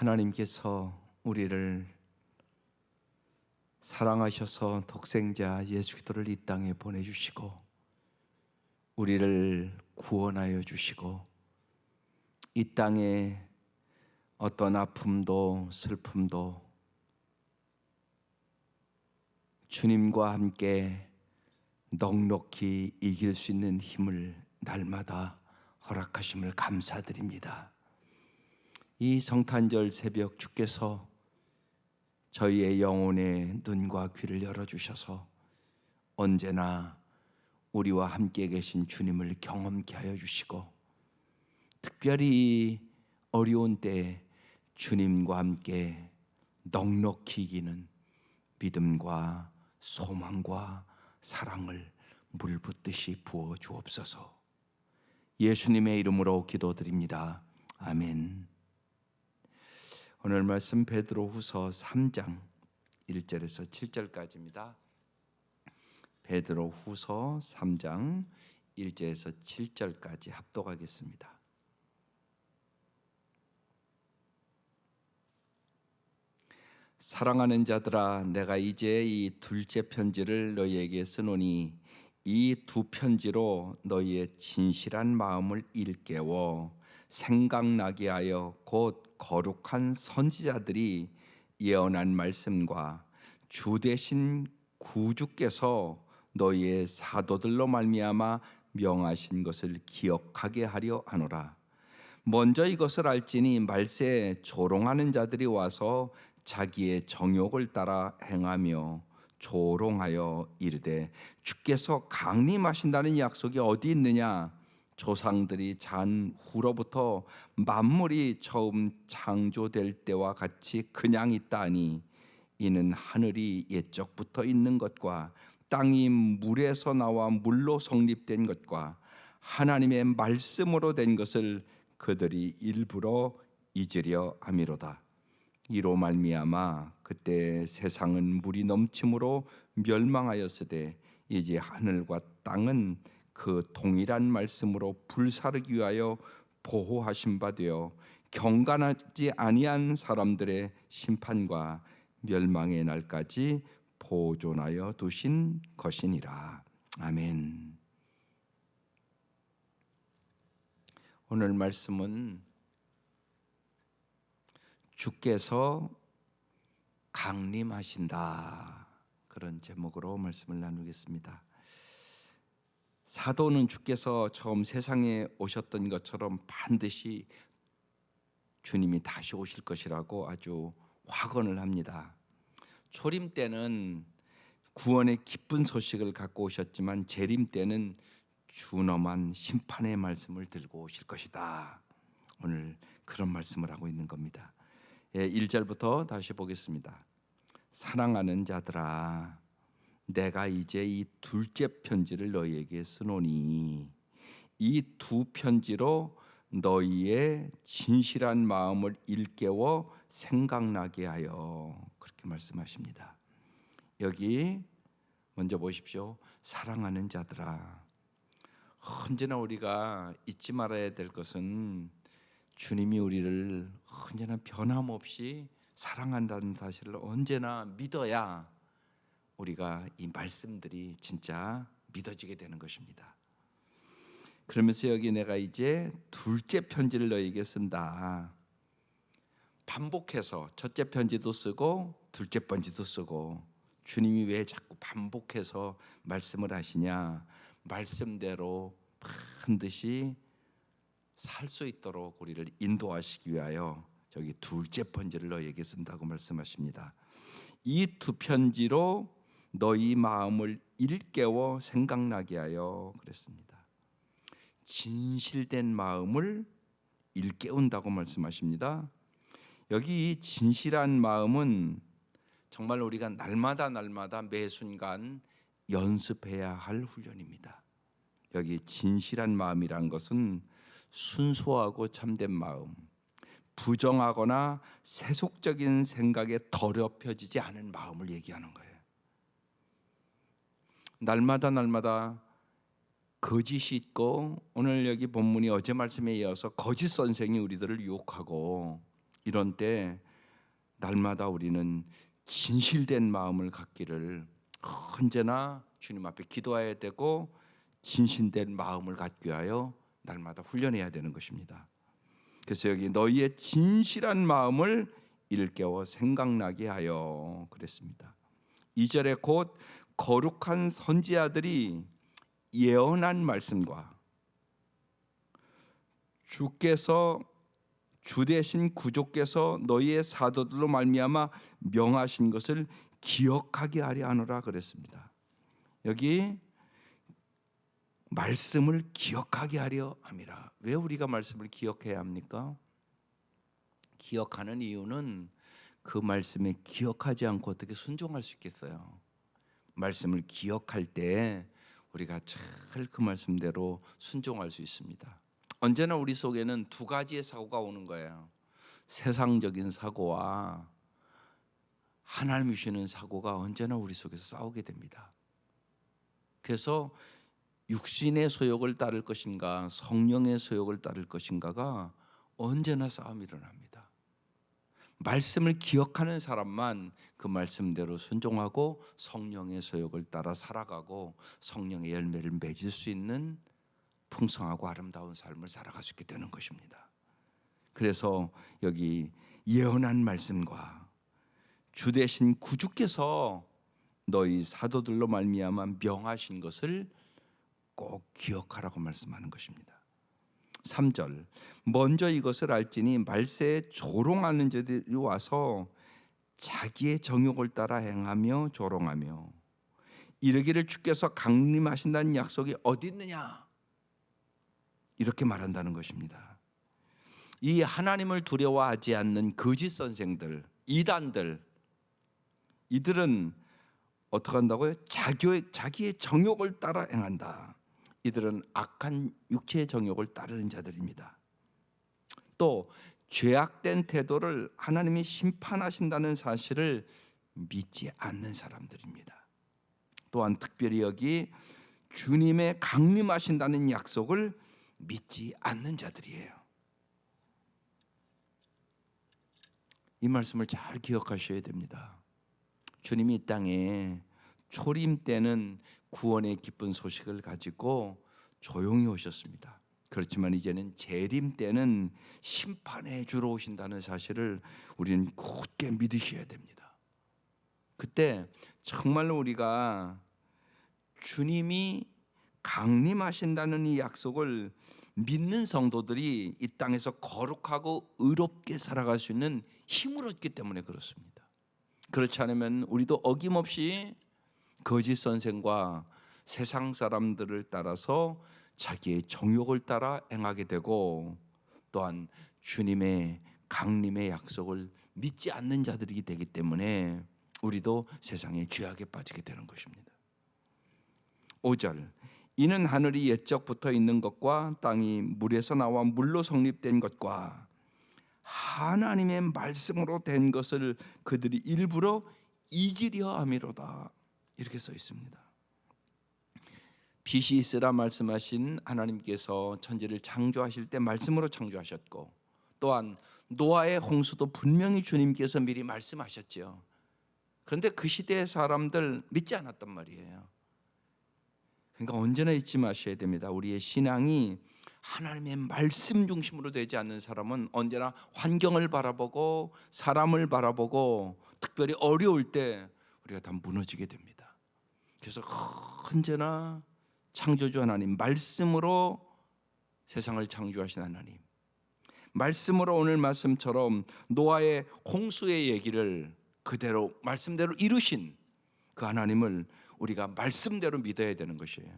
하나님께서 우리를 사랑하셔서 독생자 예수 그리스도를 이 땅에 보내주시고 우리를 구원하여 주시고 이 땅에 어떤 아픔도 슬픔도 주님과 함께 넉넉히 이길 수 있는 힘을 날마다 허락하심을 감사드립니다. 이 성탄절 새벽 주께서 저희의 영혼의 눈과 귀를 열어주셔서 언제나 우리와 함께 계신 주님을 경험케 하여 주시고 특별히 어려운 때에 주님과 함께 넉넉히 이기는 믿음과 소망과 사랑을 물붓듯이 부어 주옵소서. 예수님의 이름으로 기도드립니다. 아멘. 오늘 말씀 베드로후서 3장 1절에서 7절까지입니다. 베드로후서 3장 1절에서 7절까지 합독하겠습니다. 사랑하는 자들아, 내가 이제 이 둘째 편지를 너희에게 쓰노니 이 두 편지로 너희의 진실한 마음을 일깨워 생각나게 하여 곧 거룩한 선지자들이 예언한 말씀과 주 되신 구주께서 너희의 사도들로 말미암아 명하신 것을 기억하게 하려 하노라. 먼저 이것을 알지니 말세에 조롱하는 자들이 와서 자기의 정욕을 따라 행하며 조롱하여 이르되 주께서 강림하신다는 약속이 어디 있느냐? 조상들이 잔 후로부터 만물이 처음 창조될 때와 같이 그냥 있다니 이는 하늘이 옛적부터 있는 것과 땅이 물에서 나와 물로 성립된 것과 하나님의 말씀으로 된 것을 그들이 일부러 잊으려 함이로다. 이로 말미암아 그때 세상은 물이 넘침으로 멸망하였으되 이제 하늘과 땅은 그 동일한 말씀으로 불사르기 위하여 보호하신 바 되어 경건하지 아니한 사람들의 심판과 멸망의 날까지 보존하여 두신 것이니라. 아멘. 오늘 말씀은 주께서 강림하신다, 그런 제목으로 말씀을 나누겠습니다. 사도는 주께서 처음 세상에 오셨던 것처럼 반드시 주님이 다시 오실 것이라고 아주 확언을 합니다. 초림 때는 구원의 기쁜 소식을 갖고 오셨지만 재림 때는 준엄한 심판의 말씀을 들고 오실 것이다. 오늘 그런 말씀을 하고 있는 겁니다. 1절부터 다시 보겠습니다. 사랑하는 자들아, 내가 이제 이 둘째 편지를 너희에게 쓰노니 이 두 편지로 너희의 진실한 마음을 일깨워 생각나게 하여, 그렇게 말씀하십니다. 여기 먼저 보십시오. 사랑하는 자들아. 언제나 우리가 잊지 말아야 될 것은 주님이 우리를 언제나 변함없이 사랑한다는 사실을 언제나 믿어야 우리가 이 말씀들이 진짜 믿어지게 되는 것입니다. 그러면서 여기 내가 이제 둘째 편지를 너에게 쓴다. 반복해서 첫째 편지도 쓰고 둘째 편지도 쓰고, 주님이 왜 자꾸 반복해서 말씀을 하시냐? 말씀대로 반드시 살 수 있도록 우리를 인도하시기 위하여 저기 둘째 편지를 너에게 쓴다고 말씀하십니다. 이 두 편지로 너희 마음을 일깨워 생각나게 하여 그랬습니다. 진실된 마음을 일깨운다고 말씀하십니다. 여기 이 진실한 마음은 정말 우리가 날마다 매 순간 연습해야 할 훈련입니다. 여기 진실한 마음이란 것은 순수하고 참된 마음, 부정하거나 세속적인 생각에 더럽혀지지 않은 마음을 얘기하는 거예요. 날마다 거짓이 있고, 오늘 여기 본문이 어제 말씀에 이어서 거짓 선생이 우리들을 유혹하고 이런 때 날마다 우리는 진실된 마음을 갖기를 언제나 주님 앞에 기도해야 되고 진실된 마음을 갖기 위하여 날마다 훈련해야 되는 것입니다. 그래서 여기 너희의 진실한 마음을 일깨워 생각나게 하여 그랬습니다. 2절에 곧 거룩한 선지자들이 예언한 말씀과 주께서 주 대신 구주께서 너희의 사도들로 말미암아 명하신 것을 기억하게 하려 하노라 그랬습니다. 여기 말씀을 기억하게 하려 함이라. 왜 우리가 말씀을 기억해야 합니까? 기억하는 이유는 그 말씀에 기억하지 않고 어떻게 순종할 수 있겠어요? 말씀을 기억할 때 우리가 잘 그 말씀대로 순종할 수 있습니다. 언제나 우리 속에는 두 가지의 사고가 오는 거예요. 세상적인 사고와 하나님이 주시는 사고가 언제나 우리 속에서 싸우게 됩니다. 그래서 육신의 소욕을 따를 것인가 성령의 소욕을 따를 것인가가 언제나 싸움이 일어납니다. 말씀을 기억하는 사람만 그 말씀대로 순종하고 성령의 소욕을 따라 살아가고 성령의 열매를 맺을 수 있는 풍성하고 아름다운 삶을 살아갈 수 있게 되는 것입니다. 그래서 여기 예언한 말씀과 주 대신 구주께서 너희 사도들로 말미암아 명하신 것을 꼭 기억하라고 말씀하는 것입니다. 3절 먼저 이것을 알지니 말세에 조롱하는 자들이 와서 자기의 정욕을 따라 행하며 조롱하며 이르기를 주께서 강림하신다는 약속이 어디 있느냐 이렇게 말한다는 것입니다. 이 하나님을 두려워하지 않는 거짓 선생들, 이단들, 이들은 어떻게 한다고요? 자기의 정욕을 따라 행한다. 이들은 악한 육체의 정욕을 따르는 자들입니다. 또 죄악된 태도를 하나님이 심판하신다는 사실을 믿지 않는 사람들입니다. 또한 특별히 여기 주님의 강림하신다는 약속을 믿지 않는 자들이에요. 이 말씀을 잘 기억하셔야 됩니다. 주님이 이 땅에 초림 때는 구원의 기쁜 소식을 가지고 조용히 오셨습니다. 그렇지만 이제는 재림 때는 심판해 주러 오신다는 사실을 우리는 굳게 믿으셔야 됩니다. 그때 정말로 우리가 주님이 강림하신다는 이 약속을 믿는 성도들이 이 땅에서 거룩하고 의롭게 살아갈 수 있는 힘을 얻기 때문에 그렇습니다. 그렇지 않으면 우리도 어김없이 거짓 선생과 세상 사람들을 따라서 자기의 정욕을 따라 행하게 되고 또한 주님의 강림의 약속을 믿지 않는 자들이 되기 때문에 우리도 세상의 죄악에 빠지게 되는 것입니다. 5절 이는 하늘이 옛적부터 있는 것과 땅이 물에서 나와 물로 성립된 것과 하나님의 말씀으로 된 것을 그들이 일부러 잊으려 함이로다 이렇게 써 있습니다. 빛이 있으라 말씀하신 하나님께서 천지를 창조하실 때 말씀으로 창조하셨고 또한 노아의 홍수도 분명히 주님께서 미리 말씀하셨죠. 그런데 그 시대의 사람들 믿지 않았단 말이에요. 그러니까 언제나 잊지 마셔야 됩니다. 우리의 신앙이 하나님의 말씀 중심으로 되지 않는 사람은 언제나 환경을 바라보고 사람을 바라보고 특별히 어려울 때 우리가 다 무너지게 됩니다. 그래서 언제나 창조주 하나님 말씀으로 세상을 창조하신 하나님 말씀으로 오늘 말씀처럼 노아의 홍수의 얘기를 그대로 말씀대로 이루신 그 하나님을 우리가 말씀대로 믿어야 되는 것이에요.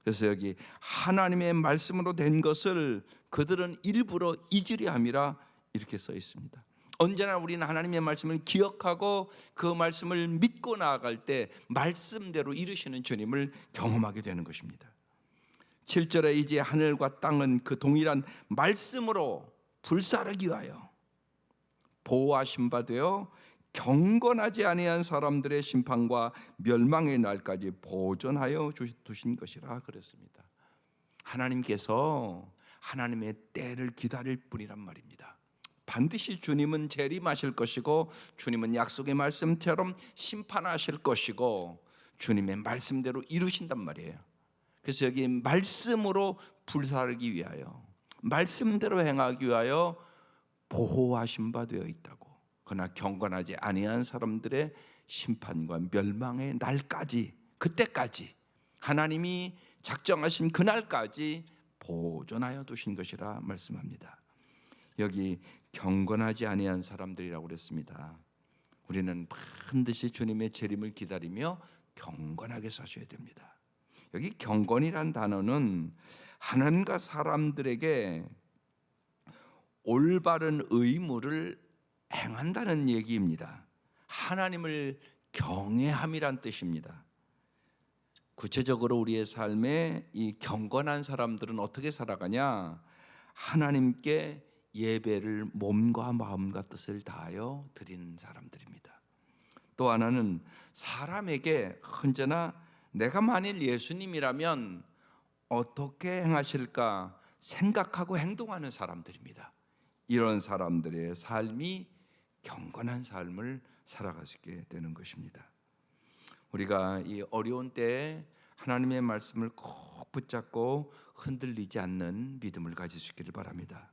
그래서 여기 하나님의 말씀으로 된 것을 그들은 일부러 잊으려 함이라 이렇게 써 있습니다. 언제나 우리는 하나님의 말씀을 기억하고 그 말씀을 믿고 나아갈 때 말씀대로 이루시는 주님을 경험하게 되는 것입니다. 7절에 이제 하늘과 땅은 그 동일한 말씀으로 불사르기 위하여 보호하신 바 되어 경건하지 아니한 사람들의 심판과 멸망의 날까지 보존하여 두신 것이라 그랬습니다. 하나님께서 하나님의 때를 기다릴 뿐이란 말입니다. 반드시 주님은 재림하실 것이고 주님은 약속의 말씀처럼 심판하실 것이고 주님의 말씀대로 이루신단 말이에요. 그래서 여기 말씀으로 불사르기 위하여, 말씀대로 행하기 위하여 보호하신 바 되어 있다고. 그러나 경건하지 아니한 사람들의 심판과 멸망의 날까지, 그때까지 하나님이 작정하신 그날까지 보존하여 두신 것이라 말씀합니다. 여기 경건하지 아니한 사람들이라고 그랬습니다. 우리는 반드시 주님의 재림을 기다리며 경건하게 사셔야 됩니다. 여기 경건이란 단어는 하나님과 사람들에게 올바른 의무를 행한다는 얘기입니다. 하나님을 경외함이란 뜻입니다. 구체적으로 우리의 삶에 이 경건한 사람들은 어떻게 살아가냐? 하나님께 예배를 몸과 마음과 뜻을 다하여 드리는 사람들입니다. 또 하나는 사람에게 언제나 내가 만일 예수님이라면 어떻게 행하실까 생각하고 행동하는 사람들입니다. 이런 사람들의 삶이 경건한 삶을 살아가게 되는 것입니다. 우리가 이 어려운 때에 하나님의 말씀을 꼭 붙잡고 흔들리지 않는 믿음을 가질 수 있기를 바랍니다.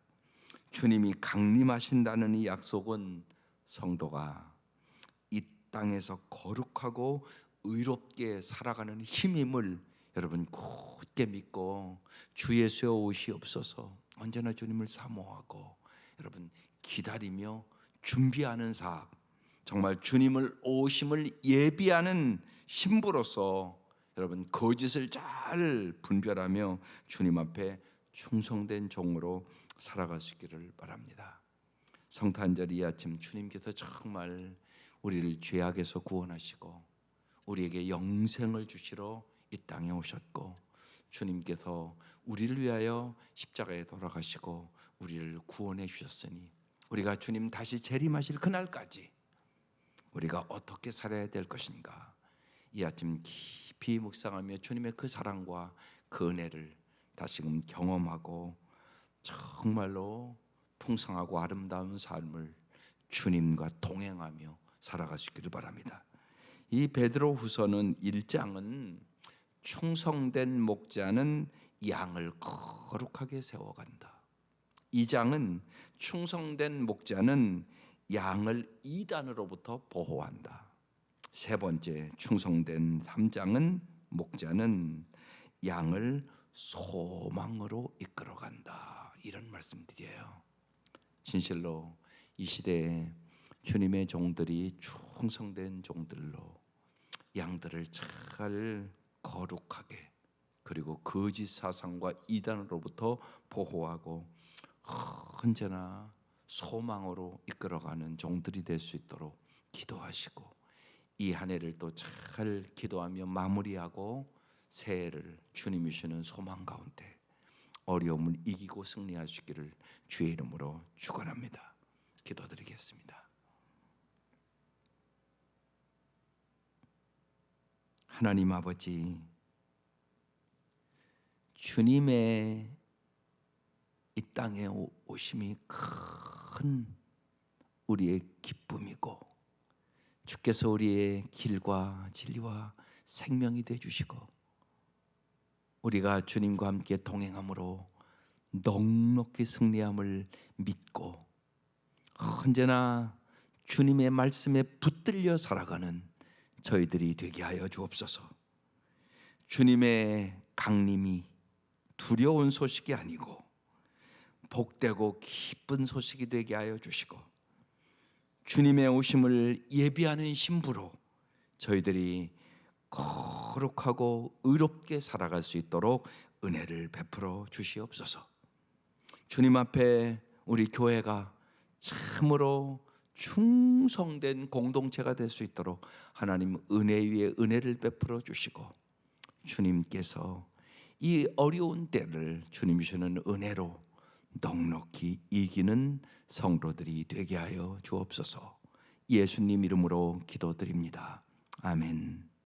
주님이 강림하신다는 이 약속은 성도가 이 땅에서 거룩하고 의롭게 살아가는 힘임을 여러분 굳게 믿고 주 예수여 오시옵소서 언제나 주님을 사모하고 여러분 기다리며 준비하는 사업, 정말 주님을 오심을 예비하는 신부로서 여러분 거짓을 잘 분별하며 주님 앞에 충성된 종으로 살아갈 수 있기를 바랍니다. 성탄절 이 아침 주님께서 정말 우리를 죄악에서 구원하시고 우리에게 영생을 주시러 이 땅에 오셨고 주님께서 우리를 위하여 십자가에 돌아가시고 우리를 구원해 주셨으니 우리가 주님 다시 재림하실 그날까지 우리가 어떻게 살아야 될 것인가 이 아침 깊이 묵상하며 주님의 그 사랑과 그 은혜를 다시금 경험하고 정말로 풍성하고 아름다운 삶을 주님과 동행하며 살아갈 수 있기를 바랍니다. 이 베드로후서는 1장은 충성된 목자는 양을 거룩하게 세워간다. 2장은 충성된 목자는 양을 이단으로부터 보호한다. 세 번째 충성된 3장은 목자는 양을 소망으로 이끌어간다. 이런 말씀들이에요. 진실로 이 시대에 주님의 종들이 충성된 종들로 양들을 잘 거룩하게 그리고 거짓 사상과 이단으로부터 보호하고 언제나 소망으로 이끌어가는 종들이 될 수 있도록 기도하시고 이 한 해를 또 잘 기도하며 마무리하고 새해를 주님이 주시는 소망 가운데 어려움을 이기고 승리할 수 있기를 주의 이름으로 축원합니다. 기도드리겠습니다. 하나님 아버지, 주님의 이 땅에 오심이 큰 우리의 기쁨이고 주께서 우리의 길과 진리와 생명이 되어 주시고 우리가 주님과 함께 동행함으로 넉넉히 승리함을 믿고 언제나 주님의 말씀에 붙들려 살아가는 저희들이 되게 하여 주옵소서. 주님의 강림이 두려운 소식이 아니고 복되고 기쁜 소식이 되게 하여 주시고 주님의 오심을 예비하는 신부로 저희들이 거룩하고 의롭게 살아갈 수 있도록 은혜를 베풀어 주시옵소서. 주님 앞에 우리 교회가 참으로 충성된 공동체가 될 수 있도록 하나님 은혜 위에 은혜를 베풀어 주시고 주님께서 이 어려운 때를 주님이 주는 은혜로 넉넉히 이기는 성도들이 되게 하여 주옵소서. 예수님 이름으로 기도드립니다. 아멘.